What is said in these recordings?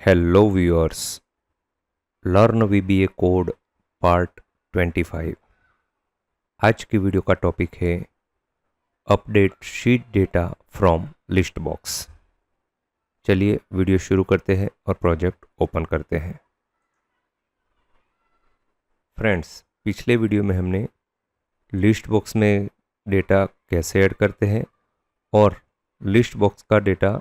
Hello viewers, learn VBA code part 25। आज की video का टॉपिक है update sheet data from list box. चलिए वीडियो शुरू करते हैं और प्रोजेक्ट ओपन करते हैं। फ्रेंड्स, पिछले वीडियो में हमने लिस्ट बॉक्स में डेटा कैसे ऐड करते हैं और लिस्ट बॉक्स का डेटा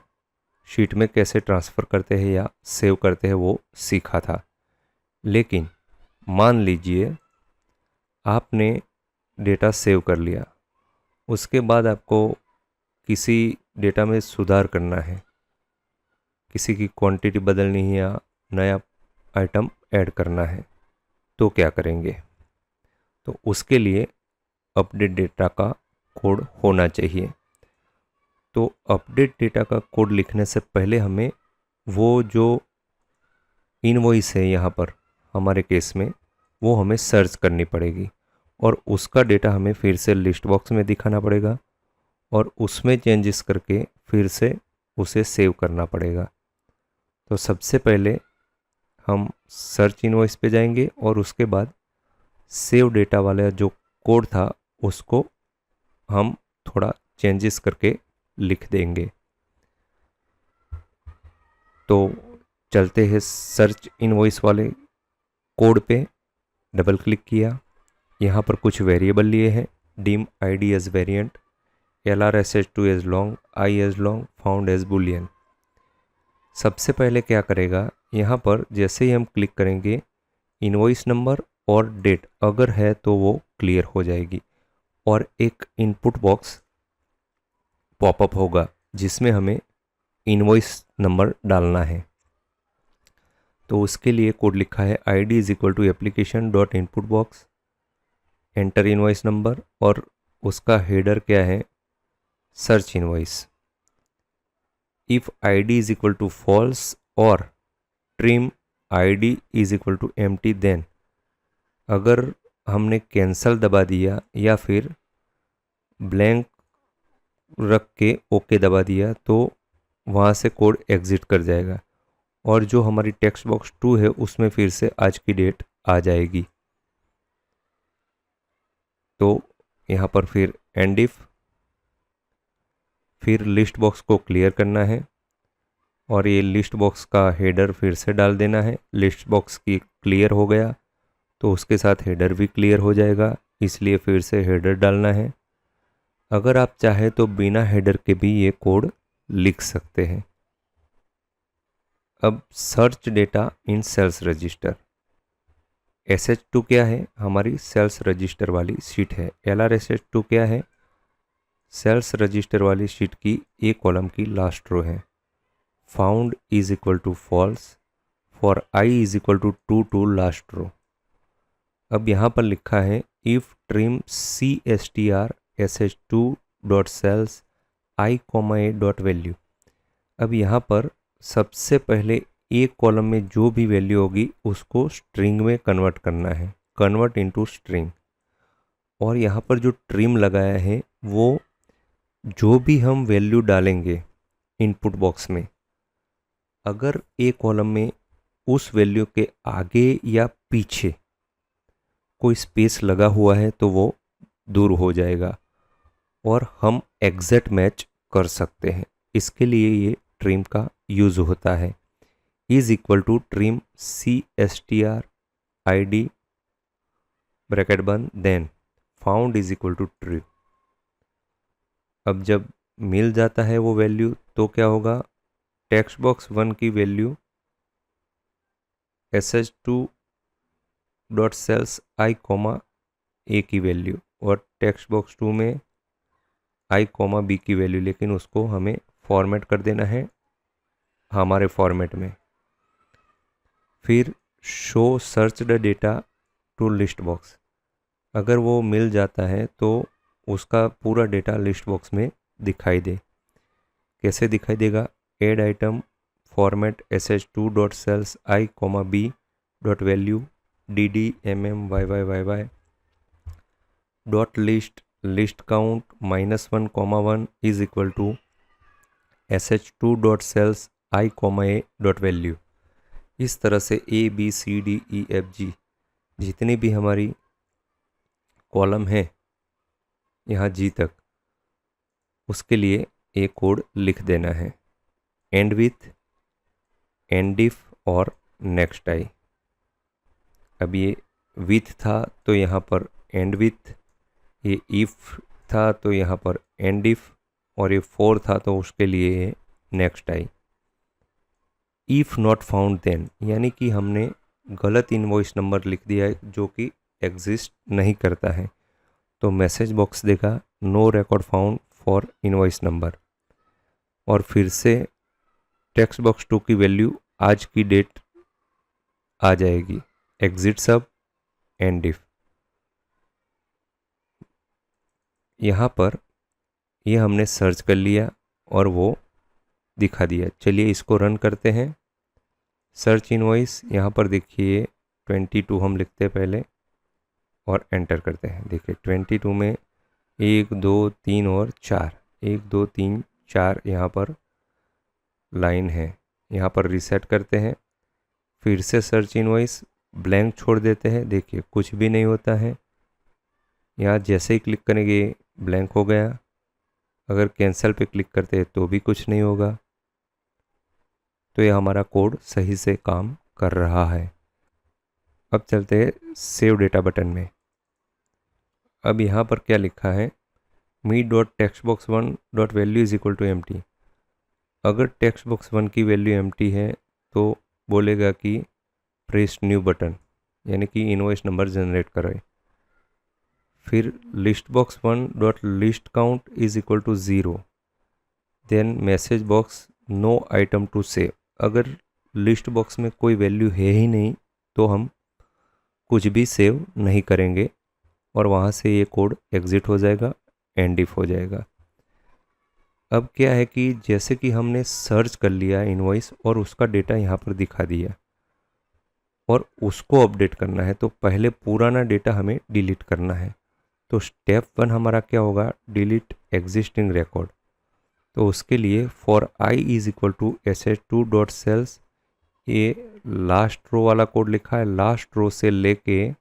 शीट में कैसे ट्रांसफ़र करते हैं या सेव करते हैं वो सीखा था। लेकिन मान लीजिए आपने डेटा सेव कर लिया, उसके बाद आपको किसी डेटा में सुधार करना है, किसी की क्वांटिटी बदलनी है या नया आइटम ऐड करना है, तो क्या करेंगे? तो उसके लिए अपडेट डेटा का कोड होना चाहिए। तो अपडेट डेटा का कोड लिखने से पहले हमें वो जो इनवॉइस है यहाँ पर हमारे केस में, वो हमें सर्च करनी पड़ेगी और उसका डेटा हमें फिर से लिस्ट बॉक्स में दिखाना पड़ेगा और उसमें चेंजेस करके फिर से उसे सेव करना पड़ेगा। तो सबसे पहले हम सर्च इनवॉइस पे जाएंगे और उसके बाद सेव डेटा वाला जो कोड था उसको हम थोड़ा चेंजेस करके लिख देंगे। तो चलते हैं सर्च इनवॉइस वाले कोड पे, डबल क्लिक किया। यहाँ पर कुछ वेरिएबल लिए हैं, dim id as variant, lrsh2 as long, i as long, found as boolean. सबसे पहले क्या करेगा, यहाँ पर जैसे ही हम क्लिक करेंगे इनवॉइस नंबर और डेट अगर है तो वो क्लियर हो जाएगी और एक इनपुट बॉक्स पॉपअप होगा जिसमें हमें इनवॉइस नंबर डालना है। तो उसके लिए कोड लिखा है id is equal to application dot input box, enter invoice number और उसका हेडर क्या है, search invoice. If id is equal to false और trim id is equal to empty, then अगर हमने कैंसल दबा दिया या फिर ब्लैंक रख के ओके दबा दिया तो वहाँ से कोड एग्जिट कर जाएगा और जो हमारी टेक्स्ट बॉक्स 2 है उसमें फिर से आज की डेट आ जाएगी। तो यहाँ पर फिर एंड इफ, फिर लिस्ट बॉक्स को क्लियर करना है और ये लिस्ट बॉक्स का हेडर फिर से डाल देना है। लिस्ट बॉक्स की क्लियर हो गया तो उसके साथ हेडर भी क्लियर हो जाएगा, इसलिए फिर से हेडर डालना है। अगर आप चाहे तो बिना हेडर के भी ये कोड लिख सकते हैं। अब सर्च डेटा इन सेल्स रजिस्टर। SH2 क्या है, हमारी सेल्स रजिस्टर वाली शीट है। LRSH2 क्या है, सेल्स रजिस्टर वाली शीट की एक कॉलम की लास्ट रो है। Found is equal to false for i is equal to 2 to last row. अब यहाँ पर लिखा है if trim cstr sh2 dot cells i, a dot value. अब यहाँ पर सबसे पहले एक कॉलम में जो भी वैल्यू होगी उसको स्ट्रिंग में कन्वर्ट करना है, कन्वर्ट इनटू स्ट्रिंग। और यहाँ पर जो ट्रिम लगाया है वो जो भी हम वैल्यू डालेंगे इनपुट बॉक्स में, अगर एक कॉलम में उस वैल्यू के आगे या पीछे कोई स्पेस लगा हुआ है तो वो दूर हो जाएगा और हम एग्जैक्ट मैच कर सकते हैं। इसके लिए ये ट्रिम का यूज होता है। Is equal to trim cstr id bracket बंद, then found is equal to true. अब जब मिल जाता है वो वैल्यू तो क्या होगा, टेक्स्ट बॉक्स 1 की value sh2 dot cells i, a की वैल्यू और टेक्स्ट बॉक्स 2 में i, b की वैल्यू, लेकिन उसको हमें फॉर्मेट कर देना है हमारे फॉर्मेट में। फिर show search the data to list box, अगर वो मिल जाता है तो उसका पूरा डेटा लिस्ट बॉक्स में दिखाई दे। कैसे दिखाई देगा, add item format sh2 dot cells i, b dot value dd mm yy dot list count -1, 1 is equal to sh2 dot cells i, a dot value. इस तरह से ABCDEFG जितनी भी हमारी कॉलम है यहाँ G तक, उसके लिए एक कोड लिख देना है, एंड विथ, एंड इफ और नेक्स्ट आई। अब ये विथ था तो यहाँ पर एंड विथ, ये इफ था तो यहाँ पर एंड इफ, और ये फॉर था तो उसके लिए next I. If not found then, यानी कि हमने गलत इनवॉइस नंबर लिख दिया है जो कि एग्जिस्ट नहीं करता है, तो मैसेज बॉक्स देगा no record found for invoice number, और फिर से टेक्स्ट बॉक्स 2 की वैल्यू आज की डेट आ जाएगी, एग्जिट सब एंड इफ। यहाँ पर ये हमने सर्च कर लिया और वो दिखा दिया। चलिए इसको रन करते हैं। सर्च इनवॉइस, यहाँ पर देखिए 22 हम लिखते हैं पहले और एंटर करते हैं। देखिए 22 में 1 2 3 और 4, 1 2 3 4 यहाँ पर लाइन है। यहाँ पर रीसेट करते हैं, फिर से सर्च इनवॉइस, ब्लैंक छोड़ देते हैं। देखिए कुछ भी नहीं होता है, यहाँ जैसे ही क्लिक करेंगे ब्लैंक हो गया। अगर कैंसिल पे क्लिक करते हैं तो भी कुछ नहीं होगा। तो ये हमारा कोड सही से काम कर रहा है। अब चलते हैं सेव डेटा बटन में। अब यहाँ पर क्या लिखा है, me dot text box 1 dot value is equal to empty. अगर टेक्स्ट बॉक्स 1 की वैल्यू एम्प्टी है तो बोलेगा कि प्रेस न्यू बटन, यानी कि इनवॉइस नंबर जनरेट करे। फिर list box 1 dot list count is equal to 0, then message box no item to save. अगर लिस्ट बॉक्स में कोई वैल्यू है ही नहीं तो हम कुछ भी सेव नहीं करेंगे और वहाँ से ये कोड एग्जिट हो जाएगा, एंड इफ हो जाएगा। अब क्या है कि जैसे कि हमने सर्च कर लिया इनवॉइस और उसका डेटा यहाँ पर दिखा दिया और उसको अपडेट करना है, तो पहले पुराना डेटा हमें डिलीट करना है। तो स्टेप 1 हमारा क्या होगा, डिलीट एग्जिस्टिंग रिकॉर्ड। तो उसके लिए for I is equal to sh2 dot cells, ये लास्ट रो वाला कोड लिखा है, लास्ट रो से लेके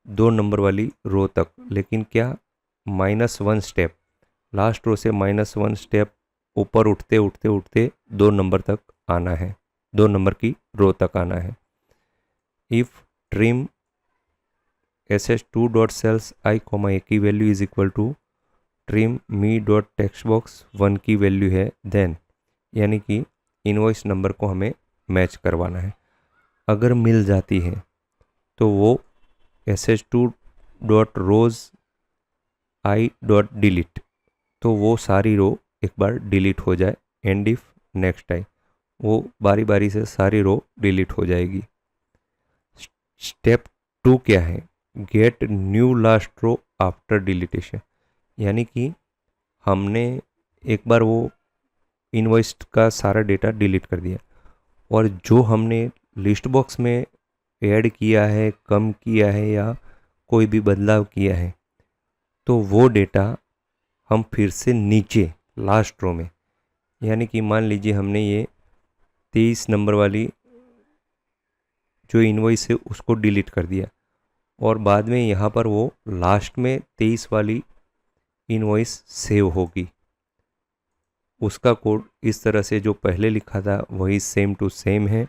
2 नंबर वाली रो तक, लेकिन क्या -1 स्टेप, लास्ट रो से -1 स्टेप ऊपर उठते उठते उठते 2 नंबर तक आना है, 2 नंबर की रो तक आना है। If trim sh2 dot cells i a की value is equal to trim me dot text box 1 की वैल्यू है, देन, यानी कि इनवॉइस नंबर को हमें मैच करवाना है। अगर मिल जाती है तो वो sh2 dot rows i dot delete, तो वो सारी रो एक बार डिलीट हो जाए, एंड इफ नेक्स्ट आई, वो बारी बारी से सारी रो डिलीट हो जाएगी। स्टेप 2 क्या है, get new last row after deletion, यानी कि हमने एक बार वो इनवॉइस का सारा डेटा डिलीट कर दिया और जो हमने लिस्ट बॉक्स में ऐड किया है, कम किया है या कोई भी बदलाव किया है, तो वो डेटा हम फिर से नीचे लास्ट रो में, यानी कि मान लीजिए हमने ये 23 नंबर वाली जो इनवॉइस है उसको डिलीट कर दिया और बाद में यहाँ पर वो लास्ट में 23 वाली इनवॉइस सेव होगी। उसका कोड इस तरह से जो पहले लिखा था वही सेम टू सेम है।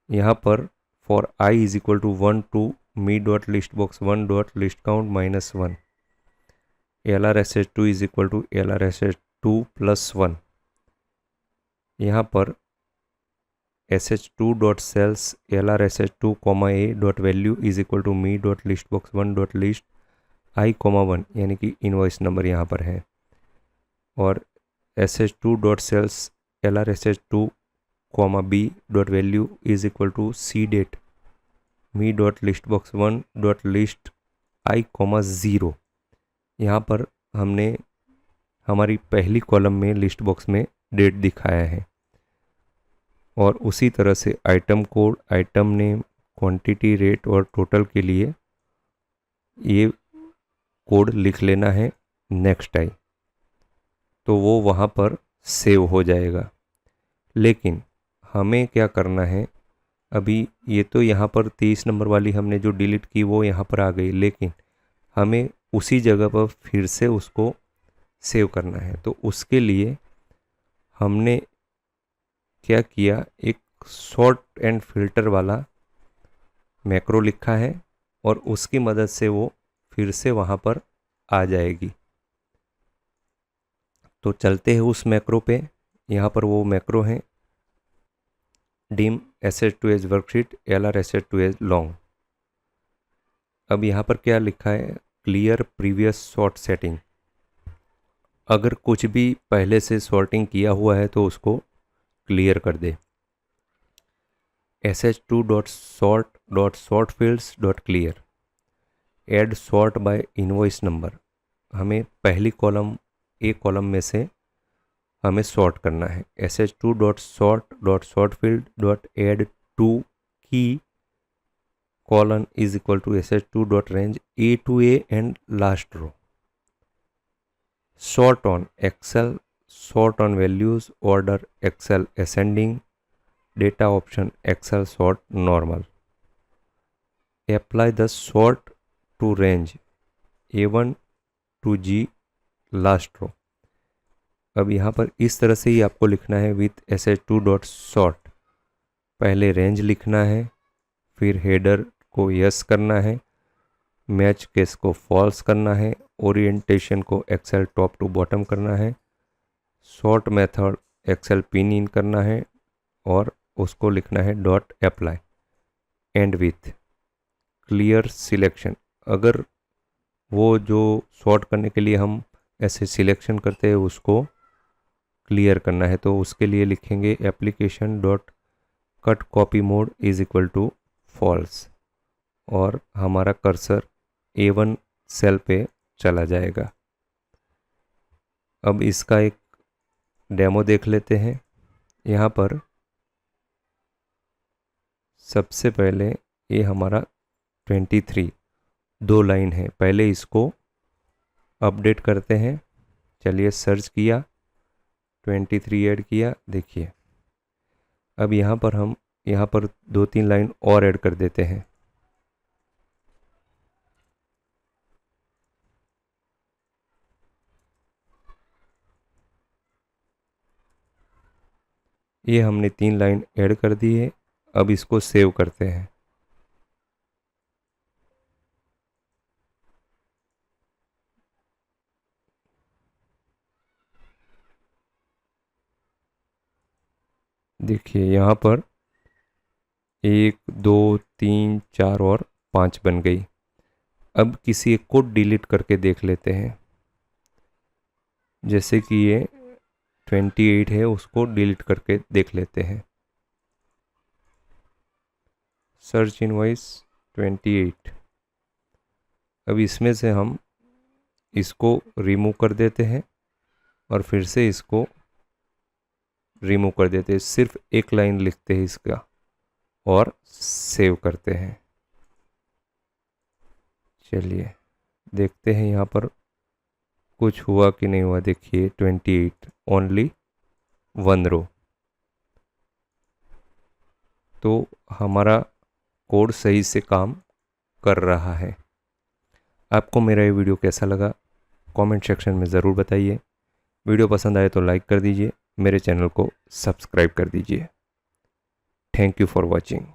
यहाँ पर for I is equal to 1 to me dot list box 1 dot list count -1, LRSH2 is equal to LRSH2 plus 1। यहाँ पर sh2 dot cells LRSH2 a dot value is equal to me dot list box 1 dot list i 1, यानी कि invoice number यहाँ पर है, और sh2 dot cells LRSH2 b dot value is equal to c date me dot list box 1 dot list i 0। यहाँ पर हमने हमारी पहली कॉलम में लिस्ट बॉक्स में डेट दिखाया है और उसी तरह से item code, item name, quantity, rate और टोटल के लिए ये कोड लिख लेना है नेक्स्ट आई, तो वो वहाँ पर सेव हो जाएगा। लेकिन हमें क्या करना है, अभी ये तो यहाँ पर 23 नंबर वाली हमने जो डिलीट की वो यहाँ पर आ गई, लेकिन हमें उसी जगह पर फिर से उसको सेव करना है। तो उसके लिए हमने क्या किया, एक सॉर्ट एंड फिल्टर वाला मैक्रो लिखा है और उसकी मदद से वो फिर से वहाँ पर आ जाएगी। तो चलते हैं उस मैक्रो पे। यहाँ पर वो मैक्रो है dim SS2H worksheet LR SS2H long. अब यहाँ पर क्या लिखा है, क्लियर प्रीवियस सॉर्ट सेटिंग। अगर कुछ भी पहले से सॉर्टिंग किया हुआ है तो उसको क्लियर कर दे। sh2.sort.sortfields.clear add sort by invoice number. हमें पहली कॉलम एक कॉलम में से हमें सॉर्ट करना है। sh2.sort.sortfield.add to key colon is equal to sh2.range a to a and last row. Sort on Excel, sort on values, order Excel ascending, data option Excel sort normal. Apply the sort to range A1 to G last row. अब यहाँ पर इस तरह से ही आपको लिखना है with sh2.sort। पहले रेंज लिखना है, फिर हेडर को यस करना है, मैच केस को फॉल्स करना है, ओरिएंटेशन को एक्सेल टॉप टू बॉटम करना है, sort method excel pin in करना है और उसको लिखना है dot apply end with clear selection. अगर वो जो सॉर्ट करने के लिए हम ऐसे सिलेक्शन करते हैं उसको क्लियर करना है, तो उसके लिए लिखेंगे application dot cut copy mode is equal to false और हमारा कर्सर A1 सेल पे चला जाएगा। अब इसका एक डेमो देख लेते हैं। यहाँ पर सबसे पहले ये हमारा 23 दो लाइन है, पहले इसको अपडेट करते हैं। चलिए सर्च किया, 23 ऐड किया, देखिए अब यहाँ पर हम यहाँ पर 2-3 लाइन और ऐड कर देते हैं। ये हमने 3 लाइन ऐड कर दी है। अब इसको सेव करते हैं। देखिए यहाँ पर 1 2 3 4 और 5 बन गई। अब किसी एक को डिलीट करके देख लेते हैं। जैसे कि ये 28 है, उसको डिलीट करके देख लेते हैं। Search invoice 28। अब इसमें से हम इसको रिमूव कर देते हैं और फिर से इसको रिमूव कर देते हैं। सिर्फ एक लाइन लिखते हैं इसका और सेव करते हैं। चलिए देखते हैं यहाँ पर कुछ हुआ कि नहीं हुआ। देखिए 28 ओनली 1 रो। तो हमारा कोड सही से काम कर रहा है। आपको मेरा ये वीडियो कैसा लगा कमेंट सेक्शन में ज़रूर बताइए। वीडियो पसंद आए तो लाइक कर दीजिए, मेरे चैनल को सब्सक्राइब कर दीजिए। Thank you for watching.